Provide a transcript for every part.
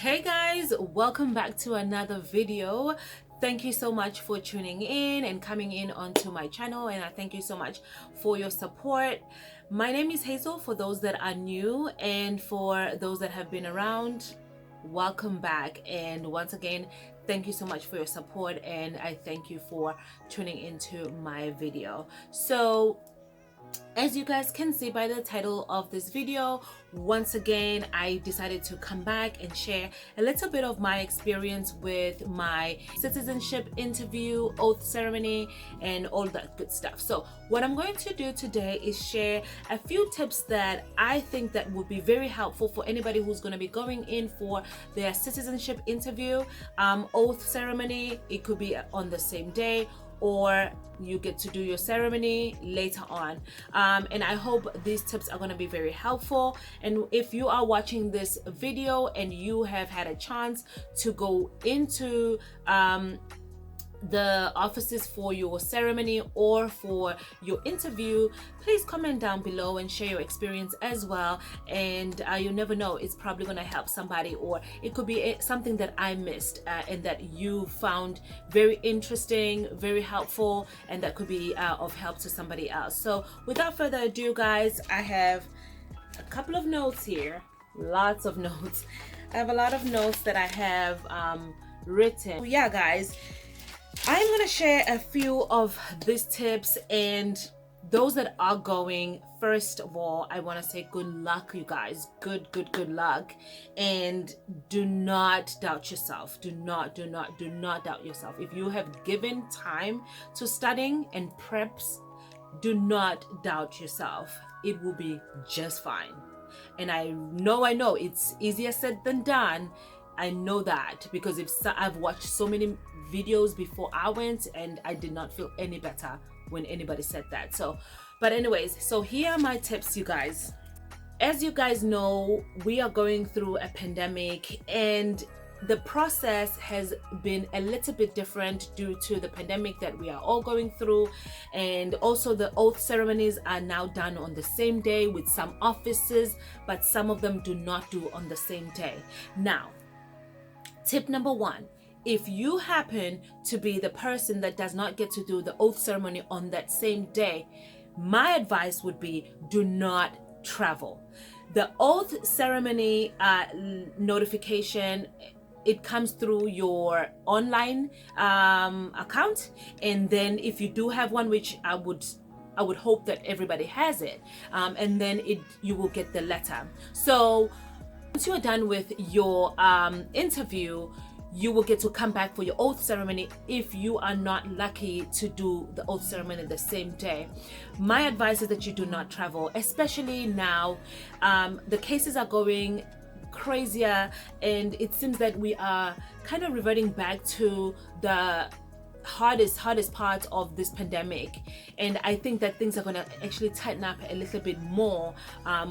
Hey guys, welcome back to another video. Thank you so much for tuning in and coming in onto my channel, and I thank you so much for your support. My name is Hazel for those that are new, and for those that have been around, welcome back. And once again, thank you so much for your support, and I thank you for tuning into my video. So as you guys can see by the title of this video, once again I decided to come back and share a little bit of my experience with my citizenship interview, oath ceremony, and all that good stuff. So what I'm going to do today is share a few tips that I think that would be very helpful for anybody who's going to be going in for their citizenship interview, oath ceremony. It could be on the same day, or you get to do your ceremony later on, and I hope these tips are going to be very helpful. And if you are watching this video and you have had a chance to go into the offices for your ceremony or for your interview, please comment down below and share your experience as well. And you never know, it's probably going to help somebody, or it could be something that I missed and that you found very interesting, very helpful, and that could be of help to somebody else. So without further ado, guys, I have a couple of notes here, lots of notes. I have a lot of notes that I have written. Yeah, guys, I'm going to share a few of these tips, and those that are going, first of all, I want to say good luck, you guys. Good luck. And do not doubt yourself. Do not doubt yourself. If you have given time to studying and preps, do not doubt yourself. It will be just fine. And I know it's easier said than done. I know that because I've watched so many videos before I went, and I did not feel any better when anybody said that. So, but anyways, so here are my tips, you guys. As you guys know, we are going through a pandemic, and the process has been a little bit different due to the pandemic that we are all going through. And also the oath ceremonies are now done on the same day with some offices, but some of them do not do on the same day. Now, tip number one, if you happen to be the person that does not get to do the oath ceremony on that same day, my advice would be do not travel. The oath ceremony notification, it comes through your online account, and then if you do have one, which I would hope that everybody has it, and then you will get the letter. So once you are done with your interview, you will get to come back for your oath ceremony if you are not lucky to do the oath ceremony the same day. My advice is that you do not travel, especially now. The cases are going crazier, and it seems that we are kind of reverting back to the hardest part of this pandemic. And I think that things are going to actually tighten up a little bit more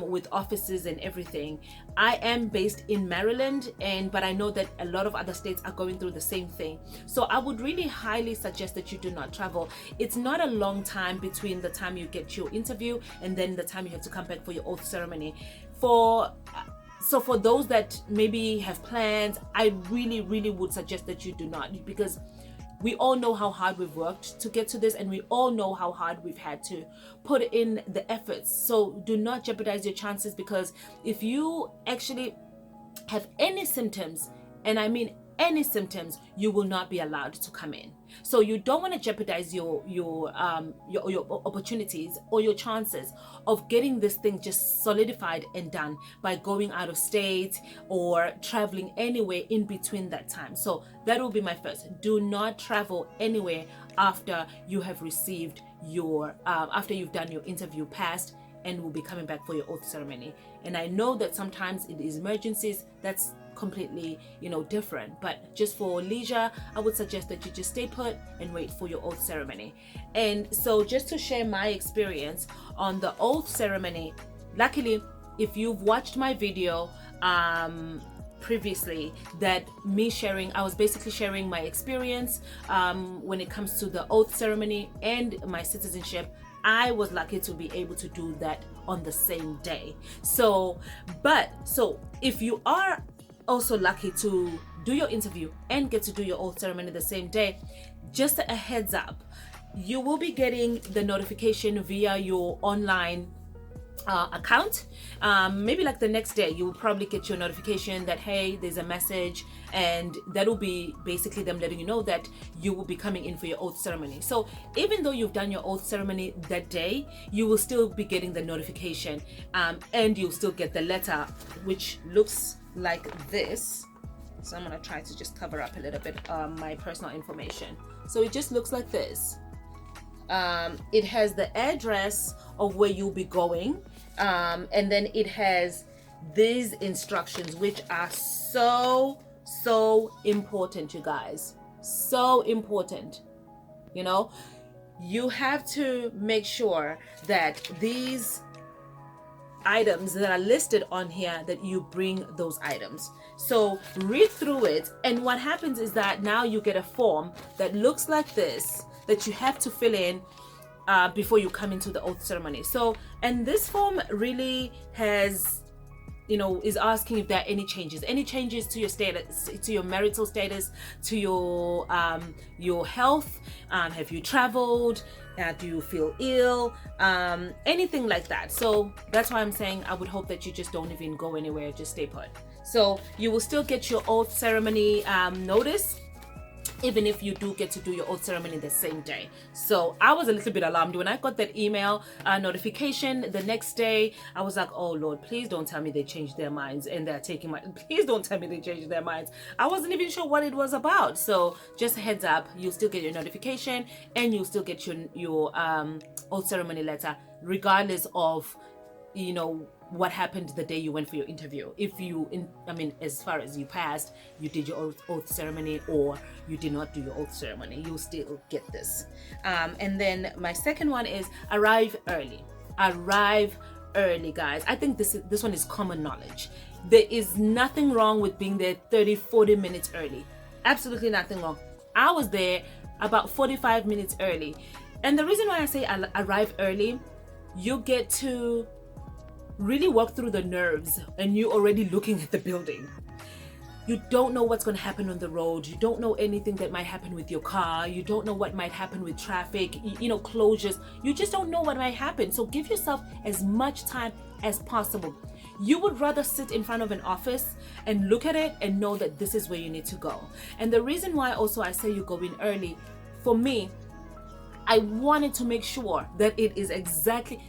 with offices and everything. I am based in Maryland, but I know that a lot of other states are going through the same thing. So I would really highly suggest that you do not travel. It's not a long time between the time you get your interview and then the time you have to come back for your oath ceremony. So for those that maybe have plans, I really would suggest that you do not, because we all know how hard we've worked to get to this, and we all know how hard we've had to put in the efforts. So do not jeopardize your chances, because if you actually have any symptoms, and I mean any symptoms, you will not be allowed to come in. So you don't want to jeopardize your opportunities or your chances of getting this thing just solidified and done by going out of state or traveling anywhere in between that time. So that will be my first. Do not travel anywhere after you have received your after you've done your interview, passed, and will be coming back for your oath ceremony. And I know that sometimes it is emergencies, that's completely different, but just for leisure, I would suggest that you just stay put and wait for your oath ceremony. And so just to share my experience on the oath ceremony, luckily, if you've watched my video previously, I was basically sharing my experience when it comes to the oath ceremony and my citizenship. I was lucky to be able to do that on the same day. So if you are also lucky to do your interview and get to do your oath ceremony the same day, just a heads up, you will be getting the notification via your online account. Maybe like the next day, you will probably get your notification that, hey, there's a message, and that'll be basically them letting you know that you will be coming in for your oath ceremony. So even though you've done your oath ceremony that day, you will still be getting the notification, and you'll still get the letter, which looks like this. So I'm gonna try to just cover up a little bit my personal information. So it just looks like this. It has the address of where you'll be going, and then it has these instructions, which are so important, you guys. So important. You know, you have to make sure that these items that are listed on here, that you bring those items. So read through it, and what happens is that now you get a form that looks like this that you have to fill in before you come into the oath ceremony. So, and this form really has, you know, is asking if there are any changes to your status, to your marital status, to your health. Have you traveled? Do you feel ill? Anything like that. So that's why I'm saying I would hope that you just don't even go anywhere, just stay put. So you will still get your oath ceremony notice, even if you do get to do your oath ceremony the same day. So I was a little bit alarmed when I got that email notification the next day. I was like, oh Lord, please don't tell me they changed their minds and they're taking my, please don't tell me they changed their minds. I wasn't even sure what it was about. So just a heads up, you'll still get your notification, and you'll still get your oath ceremony letter, regardless of, you know, what happened the day you went for your interview. If you, as far as you passed, you did your oath ceremony, or you did not do your oath ceremony, you'll still get this. And then my second one is arrive early. Arrive early, guys. I think this one is common knowledge. There is nothing wrong with being there 30-40 minutes early. Absolutely nothing wrong. I was there about 45 minutes early. And the reason why I say arrive early, you get to really walk through the nerves, and you're already looking at the building. You don't know what's going to happen on the road. You don't know anything that might happen with your car. You don't know what might happen with traffic, you know, closures. You just don't know what might happen. So give yourself as much time as possible. You would rather sit in front of an office and look at it and know that this is where you need to go. And the reason why also I say you go in early, for me, I wanted to make sure that it is exactly,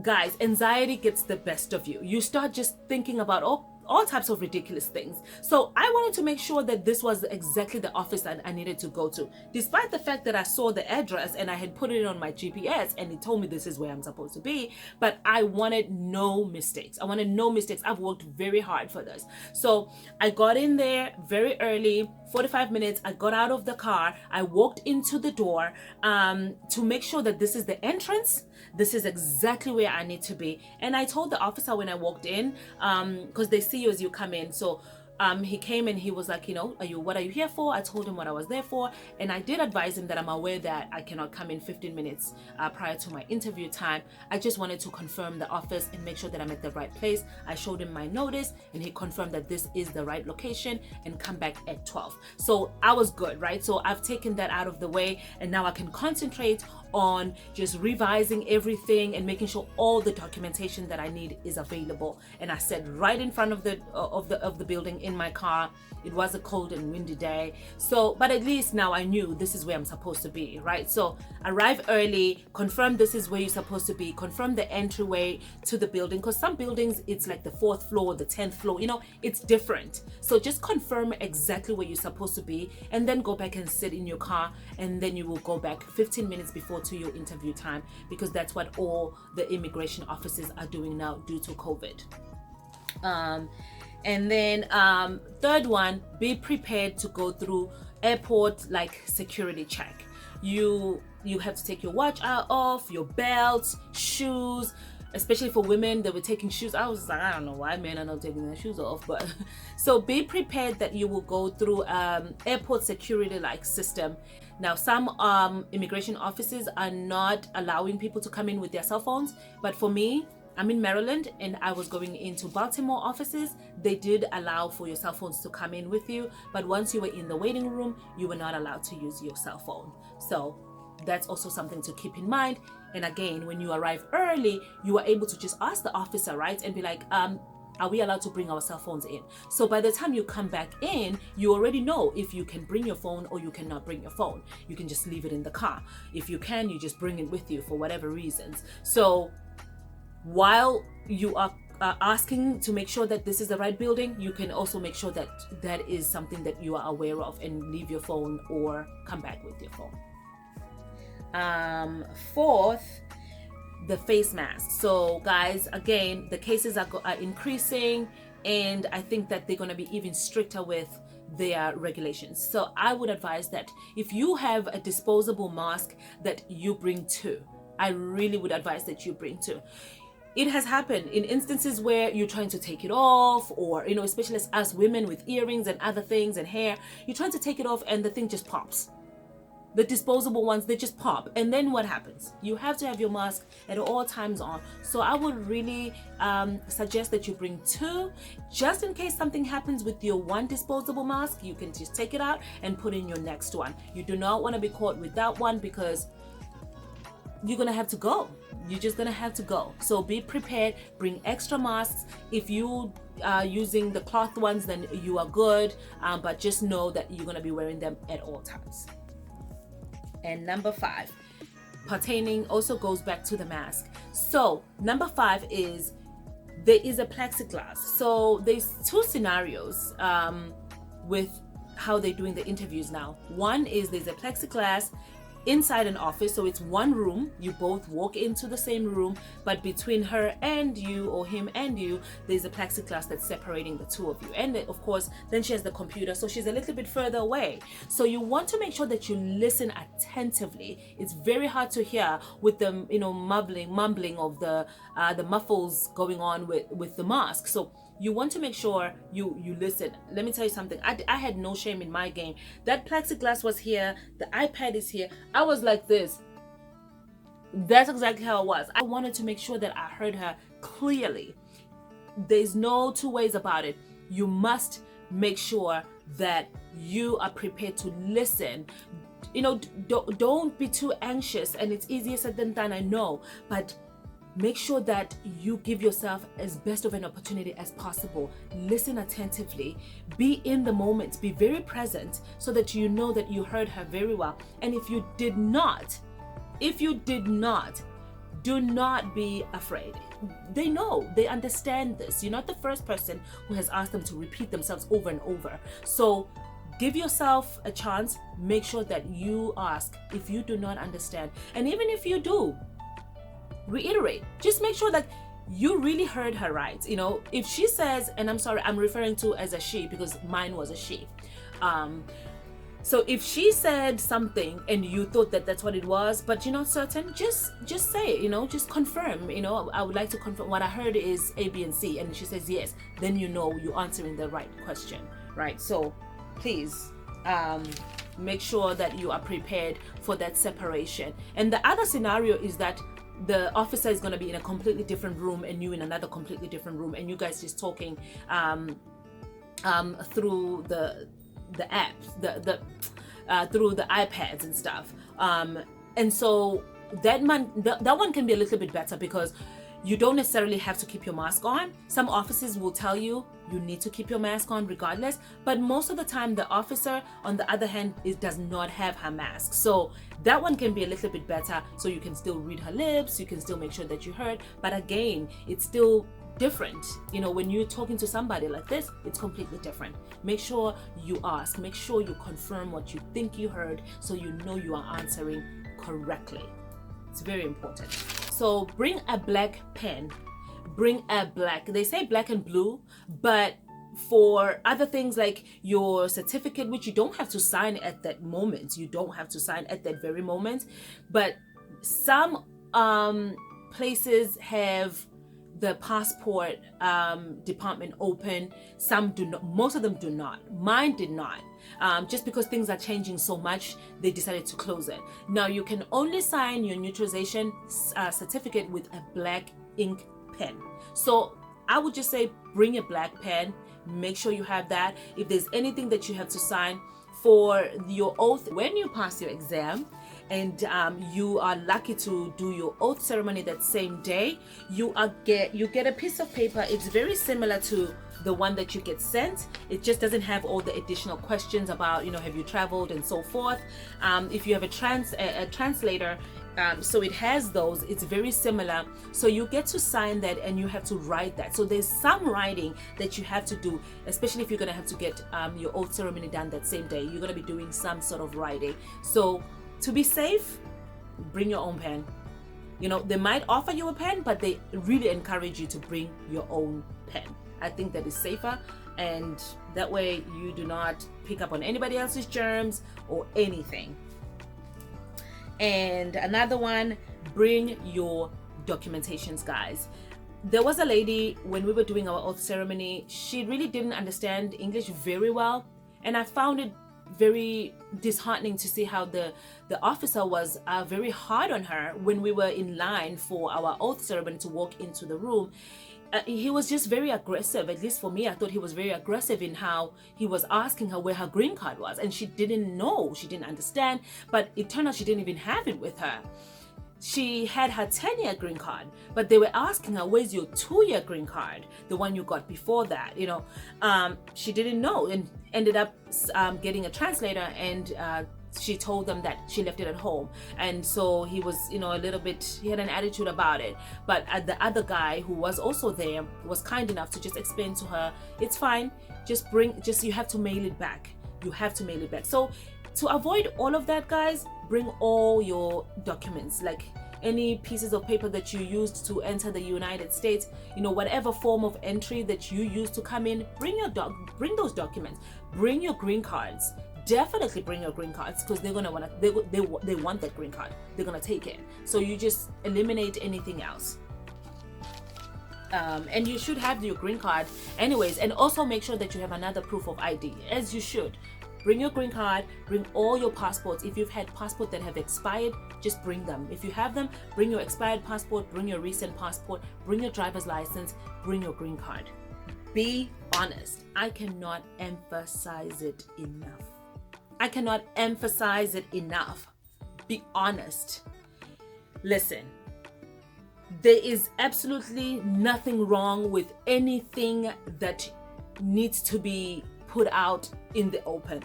guys, anxiety gets the best of you. You start just thinking about all types of ridiculous things. So I wanted to make sure that this was exactly the office that I needed to go to, despite the fact that I saw the address and I had put it on my GPS and it told me this is where I'm supposed to be. But I wanted no mistakes. I've worked very hard for this. So I got in there very early, 45 minutes. I got out of the car. I walked into the door to make sure that this is the entrance. This is exactly where I need to be. And I told the officer when I walked in, because they see you as you come in. So he came and he was like, you know, what are you here for? I told him what I was there for. And I did advise him that I'm aware that I cannot come in 15 minutes prior to my interview time. I just wanted to confirm the office and make sure that I'm at the right place. I showed him my notice and he confirmed that this is the right location, and come back at 12. So I was good, right? So I've taken that out of the way, and now I can concentrate on just revising everything and making sure all the documentation that I need is available. And I sat right in front of the building in my car. It was a cold and windy day, so but at least now I knew this is where I'm supposed to be, right? So arrive early, confirm this is where you're supposed to be, confirm the entryway to the building, because some buildings it's like the 4th floor, the 10th floor, you know, it's different. So just confirm exactly where you're supposed to be, and then go back and sit in your car, and then you will go back 15 minutes before to your interview time, because that's what all the immigration offices are doing now due to COVID. And then third one, be prepared to go through airport like security check. You have to take your watch off, your belts, shoes. Especially for women, they were taking shoes. I was like, I don't know why men are not taking their shoes off, but so be prepared that you will go through airport security like system. Now, some immigration offices are not allowing people to come in with their cell phones, but for me, I'm in Maryland and I was going into Baltimore offices. They did allow for your cell phones to come in with you, but once you were in the waiting room, you were not allowed to use your cell phone. So that's also something to keep in mind. And again, when you arrive early, you are able to just ask the officer, right, and be like, are we allowed to bring our cell phones in? So by the time you come back in, you already know if you can bring your phone or you cannot bring your phone. You can just leave it in the car. If you can, you just bring it with you for whatever reasons. So while you are asking to make sure that this is the right building, you can also make sure that that is something that you are aware of and leave your phone or come back with your phone. Fourth, the face mask. So guys, again, the cases are increasing, and I think that they're going to be even stricter with their regulations. So I would advise that if you have a disposable mask, that you bring two. I really would advise that you bring two. It has happened in instances where you're trying to take it off, or especially as us women with earrings and other things and hair, you're trying to take it off and the thing just pops. The disposable ones, they just pop, and then what happens? You have to have your mask at all times on. So I would really suggest that you bring two, just in case something happens with your one disposable mask. You can just take it out and put in your next one. You do not want to be caught with that one, because you're gonna have to go. You're just gonna have to go. So be prepared, bring extra masks. If you are using the cloth ones, then you are good, but just know that you're gonna be wearing them at all times. And number 5, pertaining also goes back to the mask. So number 5 is there is a plexiglass. So there's 2 scenarios with how they're doing the interviews now. One is there's a plexiglass inside an office, so it's one room. You both walk into the same room, but between her and you, or him and you, there's a plexiglass that's separating the two of you. And of course, then she has the computer, so she's a little bit further away. So you want to make sure that you listen attentively. It's very hard to hear with the mumbling of the muffles going on with the mask. So you want to make sure you listen. Let me tell you something. I had no shame in my game. That plexiglass was here. The iPad is here. I was like this. That's exactly how it was. I wanted to make sure that I heard her clearly. There's no two ways about it. You must make sure that you are prepared to listen. Don't be too anxious, and it's easier said than done, I know, but make sure that you give yourself as best of an opportunity as possible. Listen attentively. Be in the moment. Be very present, so that you know that you heard her very well. And if you did not, do not be afraid. They know, they understand this. You're not the first person who has asked them to repeat themselves over and over. So give yourself a chance. Make sure that you ask if you do not understand. And even if you do, reiterate. Just make sure that you really heard her right. If she says, and I'm sorry, I'm referring to as a she because mine was a she. So if she said something and you thought that that's what it was, but you're not certain, just say it, just confirm. I would like to confirm what I heard is A, B, and C, and she says yes, then you're answering the right question, right? So please make sure that you are prepared for that separation. And the other scenario is that the officer is going to be in a completely different room and you in another completely different room, and you guys just talking through the apps, through the iPads and stuff, and so that one can be a little bit better, because you don't necessarily have to keep your mask on. Some offices will tell you need to keep your mask on regardless, but most of the time the officer, on the other hand, does not have her mask. So that one can be a little bit better, so you can still read her lips, you can still make sure that you heard, but again, it's still different. When you're talking to somebody like this, it's completely different. Make sure you ask, make sure you confirm what you think you heard, so you know you are answering correctly. It's very important. So bring a black pen, they say black and blue, but for other things like your certificate, which you don't have to sign at that moment, very moment, but some places have the passport department open, some do not, most of them do not. Mine did not. Just because things are changing so much, they decided to close it. Now you can only sign your naturalization certificate with a black ink pen. So I would just say bring a black pen. Make sure you have that. If there's anything that you have to sign for your oath when you pass your exam, and you are lucky to do your oath ceremony that same day, you get a piece of paper. It's very similar to the one that you get sent. It just doesn't have all the additional questions about, you know, have you traveled and so forth. If you have a translator, so it has those. It's very similar. So you get to sign that and you have to write that. So there's some writing that you have to do, especially if you're going to have to get your oath ceremony done that same day. You're going to be doing some sort of writing. So to be safe, bring your own pen. You know, they might offer you a pen, but they really encourage you to bring your own pen. I think that is safer, and that way you do not pick up on anybody else's germs or anything. And another one, bring your documentations, guys. There was a lady when we were doing our oath ceremony, she really didn't understand English very well, and I found it very disheartening to see how the officer was very hard on her when we were in line for our oath ceremony to walk into the room. He was just very aggressive. At least for me, I thought he was very aggressive in how he was asking her where her green card was, and she didn't know, she didn't understand, but it turned out she didn't even have it with her. She had her 10-year green card, but they were asking her, where's your 2-year green card, the one you got before that, you know. She didn't know and ended up getting a translator, and she told them that she left it at home. And so he was, you know, a little bit, he had an attitude about it. But the other guy who was also there was kind enough to just explain to her, it's fine, just you have to mail it back. You have to mail it back. So to avoid all of that, guys, bring all your documents, like any pieces of paper that you used to enter the United States, you know, whatever form of entry that you used to come in, bring those documents, bring your green cards. Definitely bring your green cards, because they're gonna wanna they want that green card. They're gonna take it. So you just eliminate anything else. And you should have your green card anyways, and also make sure that you have another proof of ID, as you should. Bring your green card, bring all your passports. If you've had passports that have expired, just bring them. If you have them, bring your expired passport, bring your recent passport, bring your driver's license, bring your green card. Be honest. I cannot emphasize it enough. I cannot emphasize it enough. Be honest. Listen, there is absolutely nothing wrong with anything that needs to be put out in the open.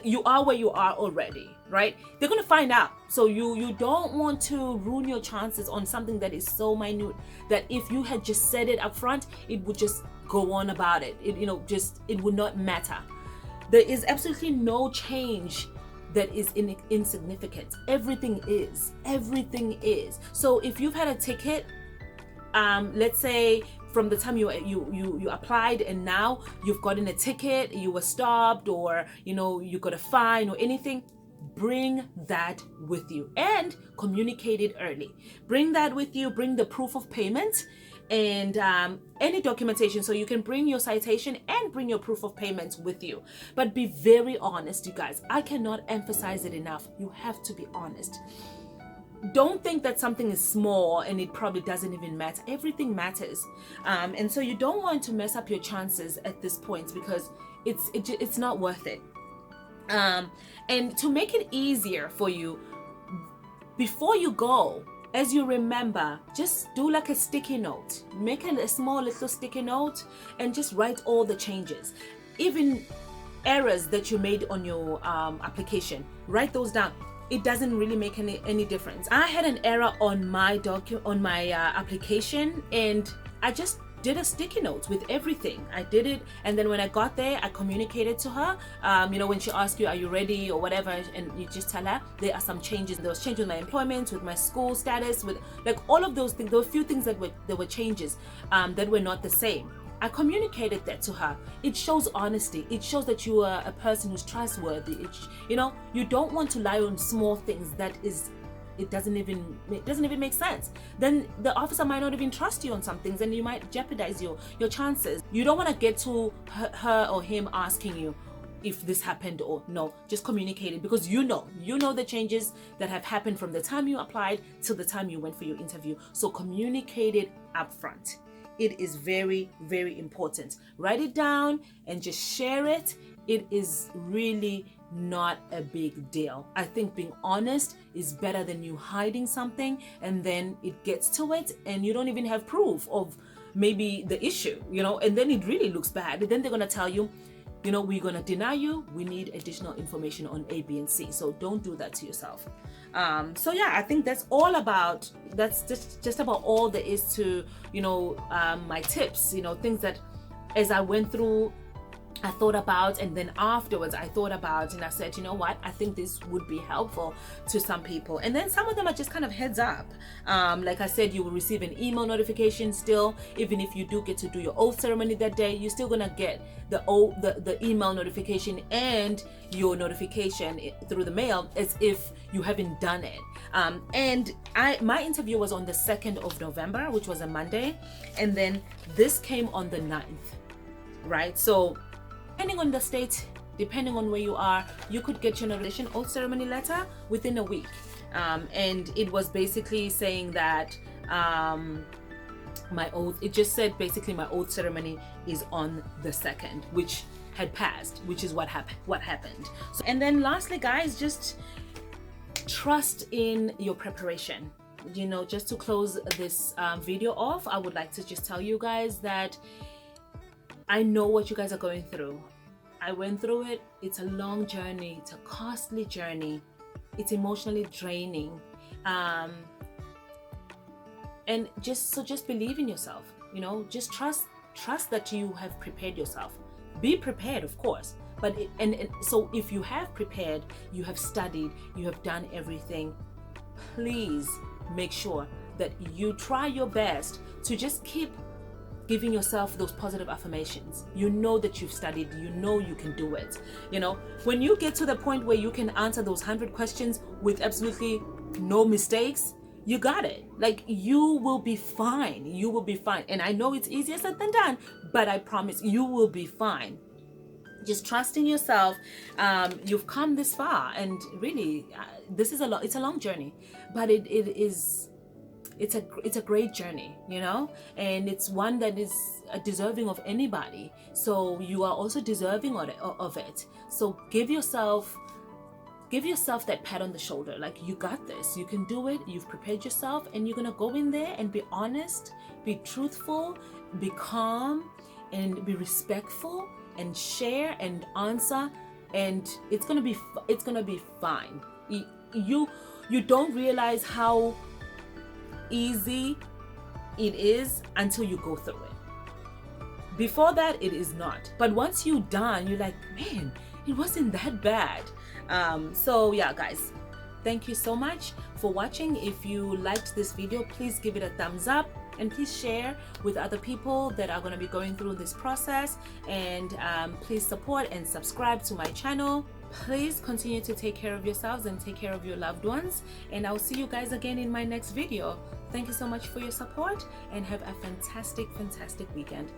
You are where you are already, right? They're going to find out. So you don't want to ruin your chances on something that is so minute that if you had just said it up front, it would just go on about it. It would not matter. There is absolutely no change that is insignificant. Everything is. So if you've had a ticket, let's say from the time you applied and now you've gotten a ticket, you were stopped, or you got a fine or anything, bring that with you and communicate it early. Bring that with you. Bring the proof of payment and any documentation, so you can bring your citation and bring your proof of payment with you. But be very honest, you guys. I cannot emphasize it enough. You have to be honest. Don't think that something is small and it probably doesn't even matter. Everything matters, and so you don't want to mess up your chances at this point, because it's not worth it. And to make it easier for you, before you go, as you remember, just do like a sticky note. Make a small little sticky note and just write all the changes. Even errors that you made on your application, write those down. It doesn't really make any difference. I had an error on my application, and I just did a sticky note with everything. I did it, and then when I got there, I communicated to her. When she asks you, are you ready or whatever, and you just tell her there are some changes. There was changes with my employment, with my school status, with like all of those things. There were a few things that were changes that were not the same. I communicated that to her. It shows honesty. It shows that you are a person who's trustworthy. You don't want to lie on small things it doesn't even make sense. Then the officer might not even trust you on some things, and you might jeopardize your chances. You don't want to get to her or him asking you if this happened or no. Just communicate it, because you know the changes that have happened from the time you applied till the time you went for your interview. So communicate it up front. It is very, very important. Write it down and just share it. It is really not a big deal. I think being honest is better than you hiding something and then it gets to it and you don't even have proof of maybe the issue, and then it really looks bad. And then they're going to tell you, we're going to deny you. We need additional information on A, B, and C. So don't do that to yourself. So yeah, I think that's just about all there is to, my tips, things that as I went through, I thought about, and then afterwards I thought about, and I said, you know what, I think this would be helpful to some people. And then some of them are just kind of heads up. Like I said, you will receive an email notification still. Even if you do get to do your oath ceremony that day, you're still gonna get the email notification and your notification through the mail as if you haven't done it. And my interview was on the 2nd of November, which was a Monday, and then this came on the 9th, right? So depending on the state, depending on where you are, you could get your naturalization oath ceremony letter within a week. And it was basically saying that it just said basically my oath ceremony is on the 2nd, which had passed, which is what happened. So, and then lastly, guys, just trust in your preparation. Just to close this video off, I would like to just tell you guys that I know what you guys are going through. I went through it. It's a long journey. It's a costly journey. It's emotionally draining. And just believe in yourself. Just trust that you have prepared yourself. Be prepared, of course. But so if you have prepared, you have studied, you have done everything, please make sure that you try your best to just keep giving yourself those positive affirmations. You know that you've studied, you know you can do it. When you get to the point where you can answer those 100 questions with absolutely no mistakes, you got it. Like, you will be fine. You will be fine. And I know it's easier said than done, but I promise you will be fine. Just trust in yourself. You've come this far, and really, it's a long journey, but it's a great journey, and it's one that is deserving of anybody. So you are also deserving of it. So give yourself that pat on the shoulder. Like, you got this, you can do it, you've prepared yourself, and you're gonna go in there and be honest, be truthful, be calm, and be respectful, and share and answer, and it's gonna be fine. You don't realize how easy it is until you go through it. Before that, it is not. But once you're done, you're like, man, it wasn't that bad. So yeah, guys, thank you so much for watching. If you liked this video, please give it a thumbs up, and please share with other people that are going to be going through this process. And please support and subscribe to my channel. Please continue to take care of yourselves and take care of your loved ones, and I'll see you guys again in my next video. Thank you so much for your support, and have a fantastic weekend.